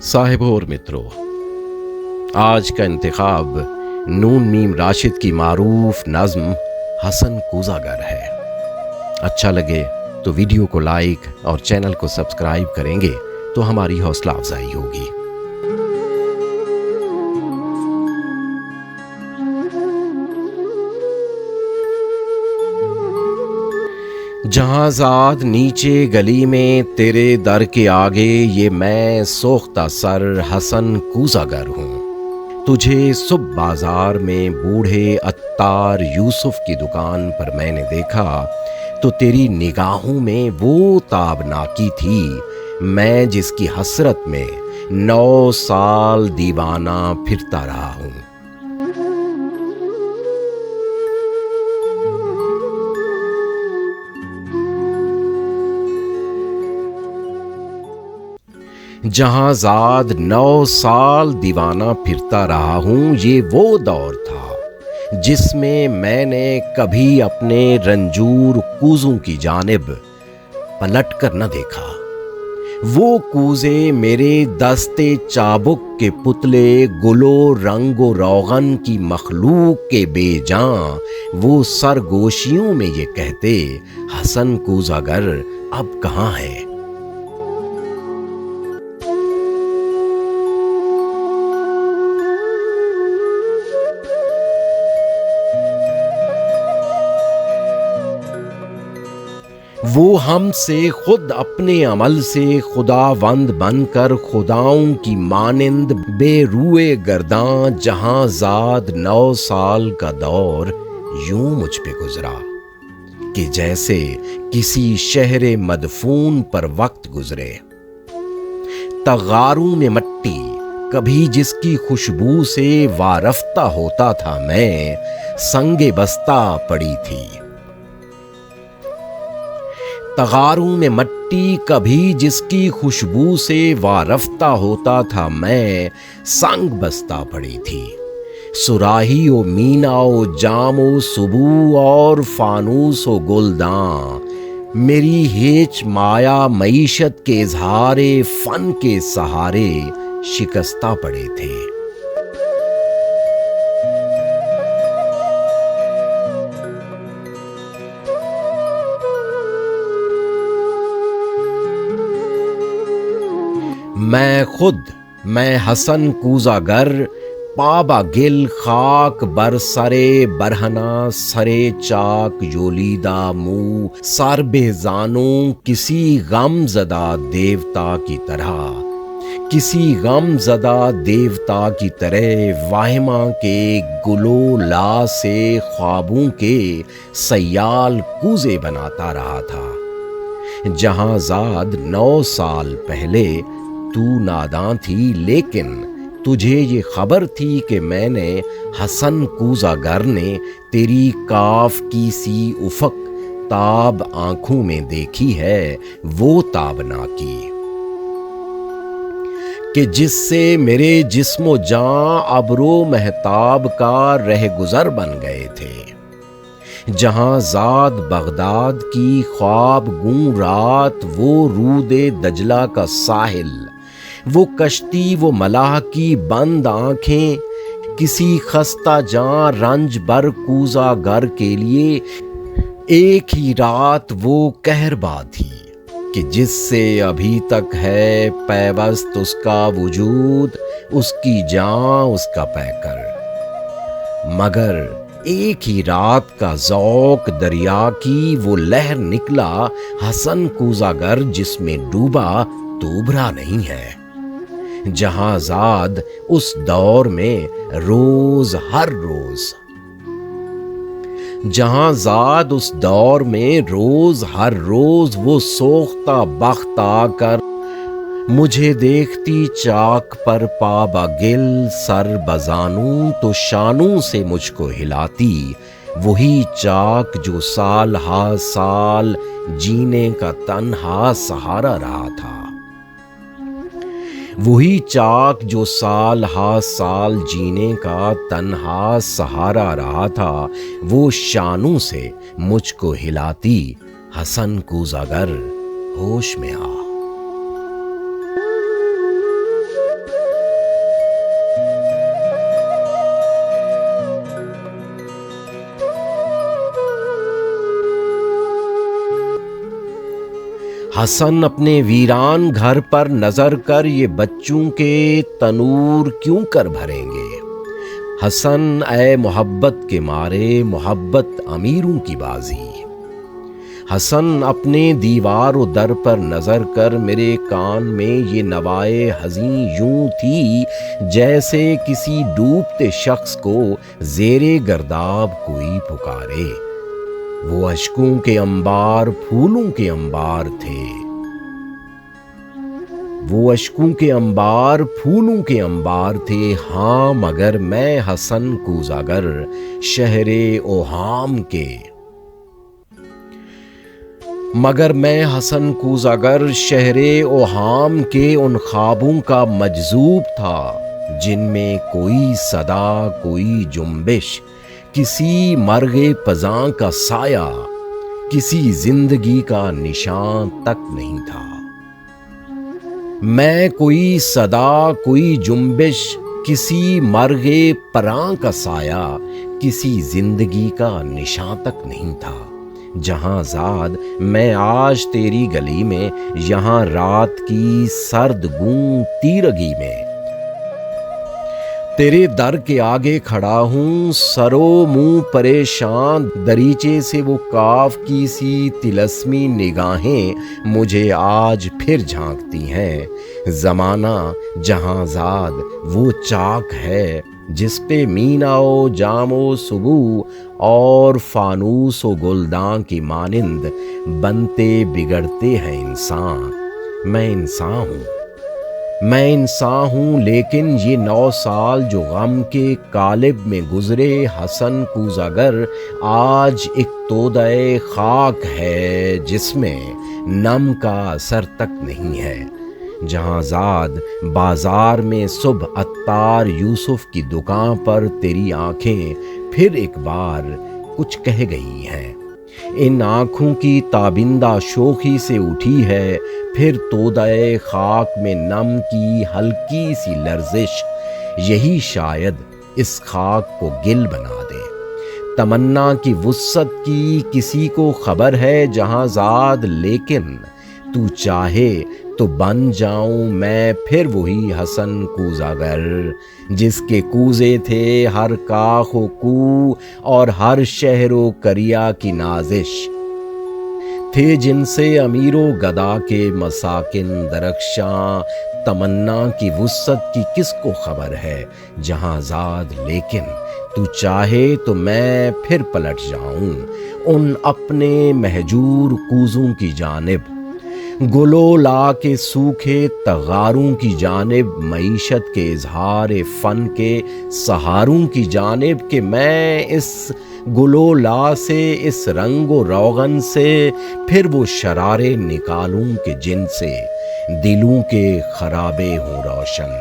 साहिबों और मित्रों, आज का इंतखाब नून मीम राशिद की मारूफ नज़्म हसन कूज़ागर है। अच्छा लगे तो वीडियो को लाइक और चैनल को सब्सक्राइब करेंगे तो हमारी हौसला अफजाई होगी। जहांज़ाद नीचे गली में तेरे दर के आगे, ये मैं सोख्ता सर हसन कूज़ागर हूँ। तुझे सुबह बाजार में बूढ़े अत्तार यूसुफ की दुकान पर मैंने देखा तो तेरी निगाहों में वो ताबनाकी थी, मैं जिसकी हसरत में 9 साल दीवाना फिरता रहा हूँ। जहांज़ाद 9 साल दीवाना फिरता रहा हूँ, ये वो दौर था जिसमें मैंने कभी अपने रंजूर कूज़ों की जानिब पलट कर न देखा। वो कूज़े मेरे दस्ते चाबुक के पुतले, गुलो रंगो रोगन की मखलूक के बेजां, वो सरगोशियों में ये कहते हसन कूज़ागर अब कहाँ है। वो हमसे खुद अपने अमल से खुदावंद बनकर खुदाओं की मानिंद बेरुए गर्दां, जहांज़ाद 9 साल का दौर यूं मुझ पे गुजरा कि जैसे किसी शहरे मदफून पर वक्त गुजरे। तगारों में मट्टी कभी जिसकी खुशबू से वारफ्ता होता था मैं, संगे बस्ता पड़ी थी। तगारों में मट्टी कभी जिसकी खुशबू से वारफ्ता होता था मैं, संग बस्ता पड़ी थी। सुराही ओ मीना ओ जाम ओ सुबू और फानूस ओ गुलदां, मेरी हेच माया मईशत के इजहारे फन के सहारे शिकस्ता पड़े थे। मैं हसन कूज़ागर पाबा गिल खाक बरसरे बरहना सरे चाक योलीदा मुँह सर बेजानों, किसी गमज़दा देवता की तरह, किसी गमज़दा देवता की तरह वाहिमा के गुलो ला से ख्वाबों के सयाल कूज़े बनाता रहा था। जहांज़ाद 9 साल पहले तू नादां थी, लेकिन तुझे ये खबर थी कि मैंने हसन कूज़ागर ने तेरी काफ की सी उफ़क़ ताब आंखों में देखी है, वो ताबनाकी कि जिससे मेरे जिस्मो जां अब्रो महताब का रहगुज़र बन गए थे। जहांज़ाद बगदाद की ख्वाब गूं रात, वो रूदे दजला का साहिल, वो कश्ती वो मलाह की बंद आंखें, किसी खस्ता जां रंज बर कूज़ागर के लिए एक ही रात वो कहरबा थी कि जिससे अभी तक है पैवस्त उसका वजूद, उसकी जां उसका पैकर। मगर एक ही रात का ज़ौक़ दरिया की वो लहर निकला हसन कूज़ागर, जिसमें डूबा तो उभरा नहीं है। जहांज़ाद उस दौर में रोज हर रोज, जहांज़ाद उस दौर में रोज हर रोज वो सोख्ता बख्त आकर मुझे देखती चाक पर पाबा गिल सर बजानू, तो शानों से मुझको हिलाती वही चाक जो साल हा साल जीने का तन्हा सहारा रहा था। वही चाक जो साल हा साल जीने का तन्हा सहारा रहा था, वो शानों से मुझको हिलाती हसन कूज़ागर होश में आ। حسن اپنے ویران گھر پر نظر کر یہ بچوں کے تنور کیوں کر بھریں گے؟ حسن اے محبت کے مارے محبت امیروں کی بازی۔ حسن اپنے دیوار و در پر نظر کر میرے کان میں یہ نوائے حزین یوں تھی جیسے کسی ڈوبتے شخص کو زیر گرداب کوئی پکارے۔ وہ اشکوں کے انبار پھولوں کے انبار تھے، وہ اشکوں کے انبار پھولوں کے انبار تھے، ہاں مگر میں حسن کوزاگر شہر اوہام کے، مگر میں حسن کوزاگر شہر اوہام کے ان خوابوں کا مجذوب تھا جن میں کوئی صدا کوئی جنبش، کسی مرغ پزاں کا سایہ، کسی زندگی کا نشان تک نہیں تھا۔ میں کوئی صدا کوئی جنبش، کسی مرغ پراں کا سایہ، کسی زندگی کا نشان تک نہیں تھا۔ جہاں زاد میں آج تیری گلی میں، یہاں رات کی سرد گوں تیرگی میں، تیرے در کے آگے کھڑا ہوں سرو منہ پریشان، دریچے سے وہ کاف کی سی طلسمی نگاہیں مجھے آج پھر جھانکتی ہیں۔ زمانہ جہاں زاد وہ چاک ہے جس پہ مینا و جام و صبح اور فانوس و گلداں کی مانند بنتے بگڑتے ہیں انسان۔ میں انسان ہوں، میں انسان ہوں، لیکن یہ 9 سال جو غم کے قالب میں گزرے حسن کوزاگر آج ایک تودۂ خاک ہے جس میں نم کا اثر تک نہیں ہے۔ جہاں زاد بازار میں صبح عطار یوسف کی دکان پر تیری آنکھیں پھر ایک بار کچھ کہہ گئی ہیں، ان آنکھوں کی تابندہ شوخی سے اٹھی ہے پھر تودۂ خاک میں نم کی ہلکی سی لرزش، یہی شاید اس خاک کو گل بنا دے۔ تمنا کی وسعت کی کسی کو خبر ہے جہاں زاد، لیکن تو چاہے تو بن جاؤں میں پھر وہی حسن کوزاگر جس کے کوزے تھے ہر کاخ و کو اور ہر شہر و کریا کی نازش، تھے جن سے امیر و گدا کے مساکن درخشاں۔ تمنا کی وسعت کی کس کو خبر ہے جہاں زاد، لیکن تو چاہے تو میں پھر پلٹ جاؤں ان اپنے مہجور کوزوں کی جانب، گلو لا کے سوکھے تغاروں کی جانب، معیشت کے اظہار فن کے سہاروں کی جانب، کہ میں اس گلو لا سے اس رنگ و روغن سے پھر وہ شرارے نکالوں کہ جن سے دلوں کے خرابے ہوں روشن۔